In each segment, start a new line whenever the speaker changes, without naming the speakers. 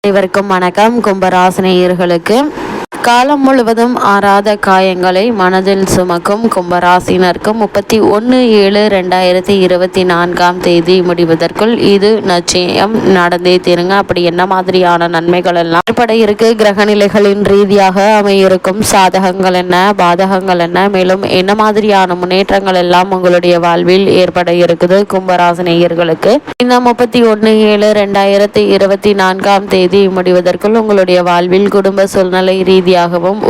அனைவருக்கும் வணக்கம். கும்பராசினியர்களுக்கு காலம் முழுவதும் ஆறாத காயங்களை மனதில் சுமக்கும் கும்பராசினருக்கு 31/7/2024 முடிவதற்குள் இது நிச்சயம் நடந்தே தீருங்க. அப்படி என்ன மாதிரியான நன்மைகள் எல்லாம் ஏற்பட இருக்கு, கிரக நிலைகளின் ரீதியாக அமையிருக்கும் சாதகங்கள் என்ன, பாதகங்கள் என்ன, மேலும் என்ன மாதிரியான முன்னேற்றங்கள் எல்லாம் உங்களுடைய வாழ்வில் ஏற்பட இருக்குது கும்பராசினியர்களுக்கு இந்த 31/7/2024 முடிவதற்குள் உங்களுடைய வாழ்வில் குடும்ப சூழ்நிலை ரீதியாக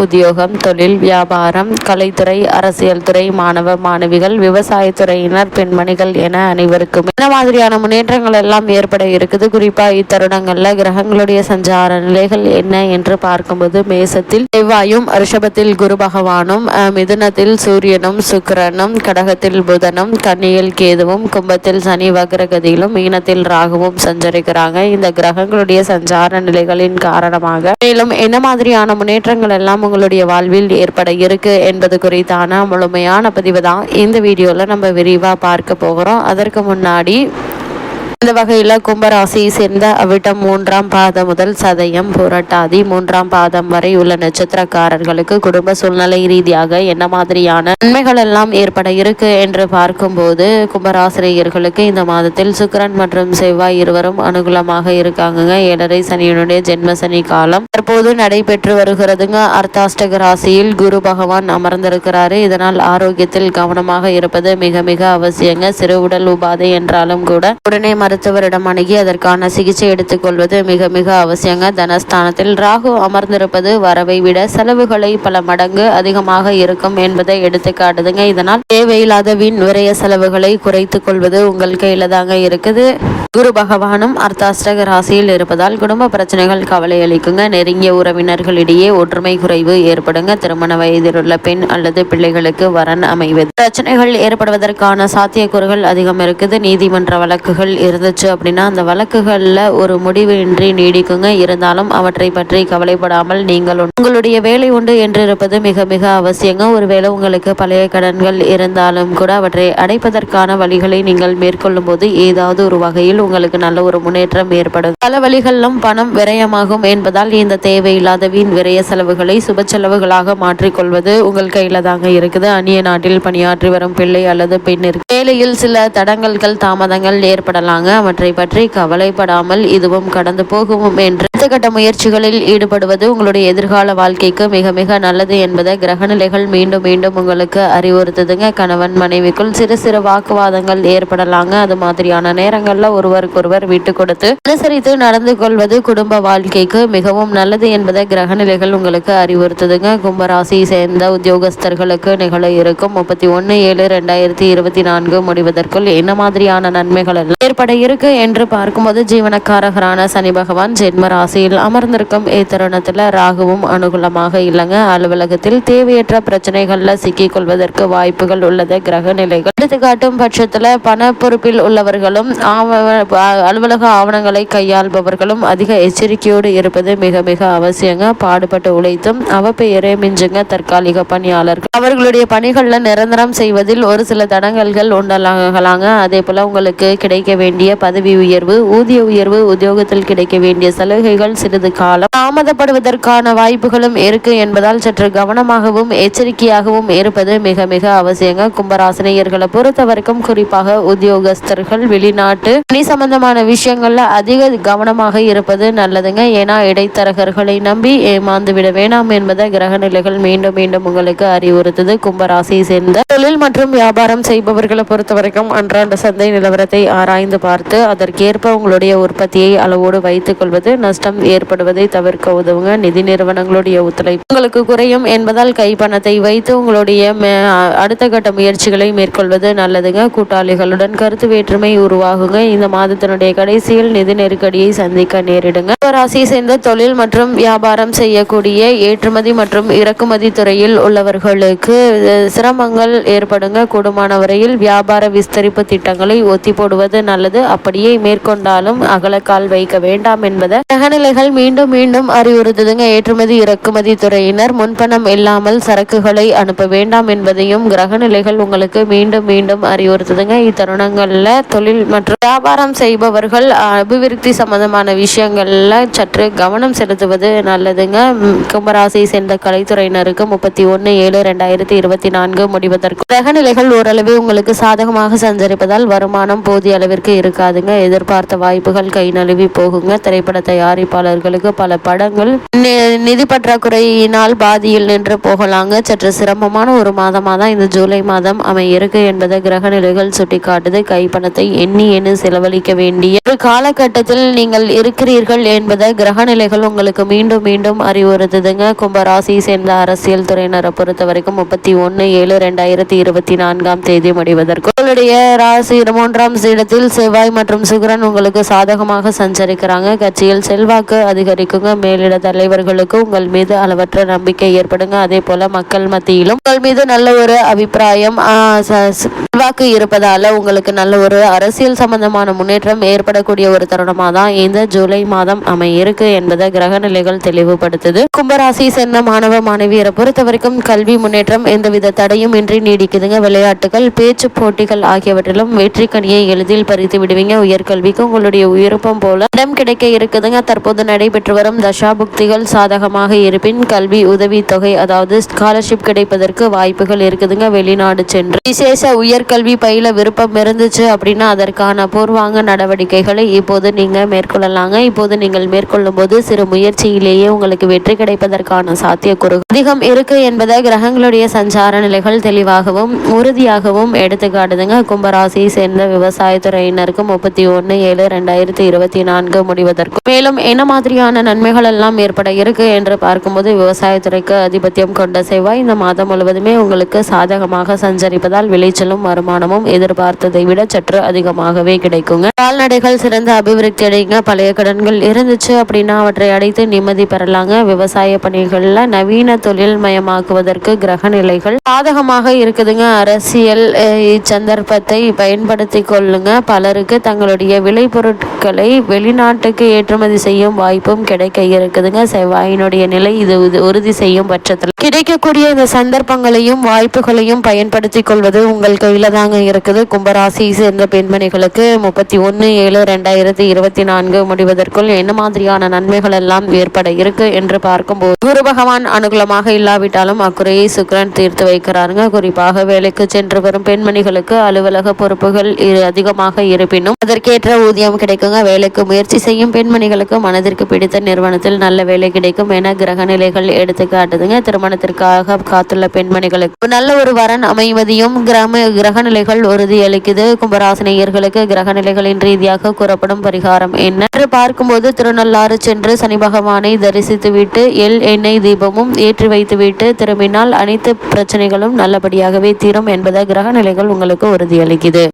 உத்தியோகம், தொழில், வியாபாரம், கலைத்துறை, அரசியல் துறை, மாணவ மாணவிகள், விவசாயத்துறையினர், பெண்மணிகள் என அனைவருக்கும் என்ன மாதிரியான முன்னேற்றங்கள் எல்லாம் ஏற்பட இருக்குது. குறிப்பா இத்தருணங்கள்ல கிரகங்களுடைய சஞ்சார நிலைகள் என்ன என்று பார்க்கும்போது மேசத்தில் செவ்வாயும், ரிஷபத்தில் குரு பகவானும், மிதுனத்தில் சூரியனும் சுக்கிரனும், கடகத்தில் புதனும், கன்னியில் கேதுவும், கும்பத்தில் சனி வக்ரகதியிலும், மீனத்தில் ராகுவும் சஞ்சரிக்கிறாங்க. இந்த கிரகங்களுடைய சஞ்சார நிலைகளின் காரணமாக மேலும் என்ன மாதிரியான முன்னேற்றங்கள் எல்லாம் உங்களுடைய வாழ்வில் ஏற்பட இருக்கு என்பது குறித்தான முழுமையான பதிவு தான் இந்த வீடியோல நம்ம விரிவா பார்க்க போகிறோம். அதற்கு முன்னாடி இந்த வகையில் கும்பராசியை சேர்ந்த அவிட்டம் 3ஆம் பாதம் முதல் சதயம், புரட்டாதி 3ஆம் பாதம் வரை உள்ள நட்சத்திரக்காரர்களுக்கு குடும்ப சூழ்நிலை ரீதியாக என்ன மாதிரியான நன்மைகள் எல்லாம் ஏற்பட இருக்கு என்று பார்க்கும்போது கும்பராசிரியர்களுக்கு இந்த மாதத்தில் சுக்கிரன் மற்றும் செவ்வாய் இருவரும் அனுகூலமாக இருக்காங்க. 7.5 சனியினுடைய ஜென்ம சனி காலம் தற்போது நடைபெற்று வருகிறதுங்க. அர்த்தாஷ்டக ராசியில் குரு பகவான் அமர்ந்திருக்கிறாரு. இதனால் ஆரோக்கியத்தில் கவனமாக இருப்பது மிக மிக அவசியங்க. சிறு உடல் உபாதை என்றாலும் கூட உடனே மருத்துவரிடம் அணுகி அதற்கான சிகிச்சை எடுத்துக்கொள்வது மிக மிக அவசியங்க. தனஸ்தானத்தில் ராகு அமர்ந்திருப்பது வரவை விட செலவுகளை பல மடங்கு அதிகமாக இருக்கும் என்பதை எடுத்து காட்டுதுங்க. இதனால் தேவையில்லாத வீண் விரய செலவுகளை குறைத்துக் கொள்வது உங்கள் கையில தாங்க இருக்குது. குரு பகவானும் அர்த்தாஷ்டக ராசியில் இருப்பதால் குடும்ப பிரச்சனைகள் கவலை அளிக்குங்க. நெருங்கிய உறவினர்களிடையே ஒற்றுமை குறைவு ஏற்படுங்க. திருமண வயதில் உள்ள பெண் அல்லது பிள்ளைகளுக்கு வரன் அமைவது பிரச்சனைகள் ஏற்படுவதற்கான சாத்தியக்கூறுகள் அதிகம் இருக்குது. நீதிமன்ற வழக்குகள் இருந்துச்சு அப்படின்னா அந்த வழக்குகள்ல ஒரு முடிவு இன்றி நீடிக்குங்க. இருந்தாலும் அவற்றை பற்றி கவலைப்படாமல் நீங்கள் உங்களுடைய வேலை உண்டு என்று இருப்பது மிக மிக அவசியங்க. ஒருவேளை உங்களுக்கு பழைய கடன்கள் இருந்தாலும் கூட அவற்றை அடைப்பதற்கான வழிகளை நீங்கள் மேற்கொள்ளும் போது ஏதாவது ஒரு வகையில் உங்களுக்கு நல்ல ஒரு முன்னேற்றம் ஏற்படும். பல வழிகளிலும் பணம் விரயமாகும் என்பதால் இந்த தேவையில்லாத வீண் விரய செலவுகளை சுப செலவுகளாக மாற்றிக்கொள்வது உங்கள் கையில தாங்க இருக்குது. அந்நிய நாட்டில் பணியாற்றி வரும் பிள்ளை அல்லது பெண்ணிற்கு வேலையில் சில தடங்கல்கள் தாமதங்கள் ஏற்படலாங்க. அவற்றை பற்றி கவலைப்படாமல் இதுவும் கடந்து போகும் என்று அடுத்த முயற்சிகளில் ஈடுபடுவது உங்களுடைய எதிர்கால வாழ்க்கைக்கு மிக மிக நல்லது என்பதை கிரகநிலைகள் மீண்டும் மீண்டும் உங்களுக்கு அறிவுறுத்துதுங்க. கணவன் மனைவிக்குள் சிறு சிறு வாக்குவாதங்கள் ஏற்படலாங்க. அது மாதிரியான நேரங்கள்ல ஒருவருக்கொருவர் விட்டு கொடுத்து அனுசரித்து நடந்து கொள்வது குடும்ப வாழ்க்கைக்கு மிகவும் நல்லது என்பதை கிரகநிலைகள் உங்களுக்கு அறிவுறுத்துதுங்க. கும்பராசியை சேர்ந்த உத்தியோகஸ்தர்களுக்கு நிகழ இருக்கும் 31/7/2024 முடிவதற்குள் என்ன மாதிரியான நன்மைகள் எல்லாம் ஏற்பட இருக்கு என்று பார்க்கும்போது ஜீவனக்காரகரான சனி பகவான் ஜென்ம ராசியில் அமர்ந்திருக்கும் இத்தருணத்துல ராகுவும் அனுகூலமாக இல்லைங்க. அலுவலகத்தில் தேவையற்ற பிரச்சனைகள்ல சிக்கிக் கொள்வதற்கு வாய்ப்புகள் உள்ளது. கிரக நிலைகள் எடுத்துக்காட்டும் பட்சத்துல பண பொறுப்பில் உள்ளவர்களும் அலுவலக ஆவணங்களை கையாள்பவர்களும் அதிக எச்சரிக்கையோடு இருப்பது மிக மிக அவசியங்க. பாடுபட்டு உழைத்தும் அவப்பெயரே மிஞ்சுங்க தற்காலிக பணியாளர்கள் அவர்களுடைய பணிகள்ல நிரந்தரம் செய்வதில் ஒரு சில தடங்கல்கள் உண்டாகலாங்க. அதே போல உங்களுக்கு கிடைக்க வேண்டிய பதவி உயர்வு, ஊதிய உயர்வு, உத்தியோகத்தில் கிடைக்க வேண்டிய சலுகைகள் சிறிது காலம் தாமதப்படுவதற்கான வாய்ப்புகளும் இருக்கு என்பதால் சற்று கவனமாகவும் எச்சரிக்கையாகவும் இருப்பது மிக மிக அவசியங்க. கும்பராசினியர்களை பொறுத்த வரைக்கும் குறிப்பாக உத்தியோகஸ்தர்கள் வெளிநாட்டு பணி சம்பந்தமான விஷயங்கள்ல அதிக கவனமாக இருப்பது நல்லதுங்க. ஏன்னா இடைத்தரகர்களை நம்பி ஏமாந்து விட வேண்டாம் என்பதை கிரக நிலைகள் மீண்டும் மீண்டும் உங்களுக்கு அறிவுறுத்துது. கும்பராசியை சேர்ந்த தொழில் மற்றும் வியாபாரம் செய்பவர்களை பொறுத்த வரைக்கும் அன்றாட சந்தை நிலவரத்தை ஆராய்ந்து பார்த்து அதற்கேற்ப உங்களுடைய உற்பத்தியை அளவோடு வைத்துக் கொள்வது நஷ்டம் ஏற்படுவதை தவிர்க்க உதவுங்க. நிதி நிறுவனங்களுடைய ஒத்துழைப்பு உங்களுக்கு குறையும் என்பதால் கைப்பணத்தை வைத்து உங்களுடைய அடுத்த கட்ட முயற்சிகளை மேற்கொள்வது நல்லதுங்க. கூட்டாளிகளுடன் கருத்து வேற்றுமை உருவாகுங்க. இந்த மாதத்தினுடைய கடைசியில் நிதி நெருக்கடியை சந்திக்க நேரிடுங்க. ராசியை சேர்ந்த தொழில் மற்றும் வியாபாரம் செய்யக்கூடிய ஏற்றுமதி மற்றும் இறக்குமதி துறையில் உள்ளவர்களுக்கு சிரமங்கள் ஏற்படுங்க. கூடுமான வரையில் வியாபார விஸ்தரிப்பு திட்டங்களை ஒத்தி போடுவது நல்லது. அப்படியே மேற்கொண்டாலும் அகலக்கால் வைக்க வேண்டாம் என்பதை கிரகநிலைகள் மீண்டும் மீண்டும் அறிவுறுத்துதுங்க. ஏற்றுமதி இறக்குமதி துறையினர் முன்பணம் இல்லாமல் சரக்குகளை அனுப்ப வேண்டாம் என்பதையும் கிரகநிலைகள் உங்களுக்கு மீண்டும் மீண்டும் அறிவுறுத்துதுங்க. இத்தருணங்கள்ல தொழில் மற்றும் வியாபாரம் உத்தியோகம் செய்பவர்கள் அபிவிருத்தி சம்பந்தமான விஷயங்கள்ல சற்று கவனம் செலுத்துவது நல்லதுங்க. கும்பராசியை சேர்ந்த கலைத்துறையினருக்கு 31/7/2024 முடிவதற்கு கிரகநிலைகள் ஓரளவு உங்களுக்கு சாதகமாக சஞ்சரிப்பதால் வருமானம் போதிய அளவிற்கு இருக்காதுங்க. எதிர்பார்த்த வாய்ப்புகள் கை நழுவி போகுங்க. திரைப்பட தயாரிப்பாளர்களுக்கு பல படங்கள் நிதி பற்றாக்குறையினால் பாதியில் நின்று போகலாங்க. சற்று சிரமமான ஒரு மாதமாக தான் இந்த ஜூலை மாதம் அமையிருக்கு என்பதை கிரகநிலைகள் சுட்டிக்காட்டுது. கைப்பணத்தை எண்ணி செலவழிக்க வேண்டிய ஒரு காலகட்டத்தில் நீங்கள் இருக்கிறீர்கள் என்பதை கிரகநிலைகள் உங்களுக்கு மீண்டும் மீண்டும் அறிவுறுத்துதுங்க. கும்பராசியை சேர்ந்த அரசியல் துறையினரை பொறுத்த வரைக்கும் 31/7/2024 முடிவதற்கு உங்களுடைய ராசி 3ஆம் இடத்தில் செவ்வாய் மற்றும் சுக்கிரன் உங்களுக்கு சாதகமாக சஞ்சரிக்கிறாங்க. கட்சியில் செல்வாக்கு அதிகரிக்குங்க. மேலிட தலைவர்களுக்கு உங்கள் மீது அளவற்ற நம்பிக்கை ஏற்படுங்க. அதே போல மக்கள் மத்தியிலும் உங்கள் மீது நல்ல ஒரு அபிப்பிராயம் செல்வாக்கு இருப்பதால உங்களுக்கு நல்ல ஒரு அரசியல் சம்பந்தமான முன்னேற்றம் ஏற்படக்கூடிய ஒரு தருணமாக தான் இந்த ஜூலை மாதம் அமையிருக்கு என்பதை கிரகநிலைகள் தெளிவுபடுத்துது. கும்பராசி சேர்ந்த மாணவ மாணவியரை பொறுத்த வரைக்கும் கல்வி முன்னேற்றம் எந்தவித தடையும் இன்றி நீடிக்குதுங்க. விளையாட்டுகள், பேச்சு போட்டிகள் ஆகியவற்றிலும் வெற்றி கனியை எளிதில் பறித்து விடுவீங்க. உயர்கல்விக்கு உங்களுடைய விருப்பம் போல இடம் கிடைக்க இருக்குதுங்க. தற்போது நடைபெற்று வரும் தசாபுக்திகள் சாதகமாக இருப்பின் கல்வி உதவி தொகை அதாவது ஸ்காலர்ஷிப் கிடைப்பதற்கு வாய்ப்புகள் இருக்குதுங்க. வெளிநாடு சென்று விசேஷ உயர்கல்வி பயில விருப்பம் இருந்துச்சு அப்படின்னா அதற்கான பூர்வாங்க நடவடிக்கைகளை இப்போது நீங்க மேற்கொள்ளலாங்க. இப்போது நீங்கள் மேற்கொள்ளும் போது சிறு முயற்சியிலேயே உங்களுக்கு வெற்றி கிடைப்பதற்கான சாத்தியக்கூறு அதிகம் இருக்கு என்பதை கிரகங்களுடைய சஞ்சார நிலைகள் தெளிவாகவும் உறுதியாகவும் எடுத்துக்காட்டுதுங்க. கும்பராசியை சேர்ந்த விவசாயத்துறையினருக்கு 31/7/2024 முடிவதற்கு மேலும் என்ன மாதிரியான நன்மைகள் எல்லாம் ஏற்பட இருக்கு என்று பார்க்கும்போது விவசாயத்துறைக்கு அதிபத்தியம் கொண்ட செவ்வாய் இந்த மாதம் முழுவதுமே உங்களுக்கு சாதகமாக சஞ்சரிப்பதால் விளைச்சலும் வருமானமும் எதிர்பார்த்ததை விட சற்று அதிகமாகவே கிடைக்குங்க. கால்நடைகள் சிறந்த அபிவிருத்தி அடைங்க. பழைய கடன்கள் இருந்துச்சு அப்படின்னா அவற்றை அடைத்து நிம்மதி பெறலாங்க. விவசாய பணிகள்ல நவீன தொழில் மயமாக்குவதற்கு கிரக நிலைகள் சாதகமாக இருக்குதுங்க. அரசியல் இச்சந்தர்ப்பத்தை பயன்படுத்தி கொள்ளுங்க. பலருக்கு தங்களுடைய விளை பொருட்களை வெளிநாட்டுக்கு ஏற்றுமதி செய்யும் வாய்ப்பும் கிடைக்க இருக்குதுங்க. செவ்வாயினுடைய நிலை இது உறுதி செய்யும் பட்சத்தில் கிடைக்கக்கூடிய இந்த சந்தர்ப்பங்களையும் வாய்ப்புகளையும் பயன்படுத்தி கொள்வது உங்கள் கையில தாங்க இருக்குது. கும்பராசியை சேர்ந்த பெண்மணிகளுக்கு 31/7/2024 முடிவதற்குள் என்ன மாதிரியான நன்மைகள் எல்லாம் ஏற்பட இருக்கு என்று பார்க்கும்போது குரு பகவான் அனுகூலமாக இல்லாவிட்டாலும் அக்குறையை சுக்கிரன் தீர்த்து வைக்கிறாருங்க. குறிப்பாக வேலைக்கு சென்று வரும் பெண்மணிகளுக்கு அலுவலக பொறுப்புகள் அதிகமாக இருப்பினும் அதற்கேற்ற ஊதியம் கிடைக்குங்க. வேலைக்கு முயற்சி செய்யும் பெண்மணிகளுக்கு மனதிற்கு பிடித்த நிறுவனத்தில் நல்ல வேலை கிடைக்கும் என கிரகநிலைகள் எடுத்து காட்டுதுங்க. திருமணத்திற்காக காத்துள்ள பெண்மணிகளுக்கு நல்ல ஒரு வரன் அமைவதையும் கிரகநிலைகள் உறுதியளிக்குது. கும்பராசினியர்களுக்கு கிரகநிலைகளின் ரீதியாக கூறப்படும் பரிகாரம் என்ன என்று பார்க்கும்போது திருநள்ளாறு சென்று சனி பகவானை தரிசித்துவிட்டு எண்ணெய் தீபமும் ஏற்றி வைத்துவிட்டு திரும்பினால் அனைத்து பிரச்சனைகளும் நல்லபடியாகவே தீரும் என்பதை கிரகநிலைகள் உங்களுக்கு உறுதியளிக்குது.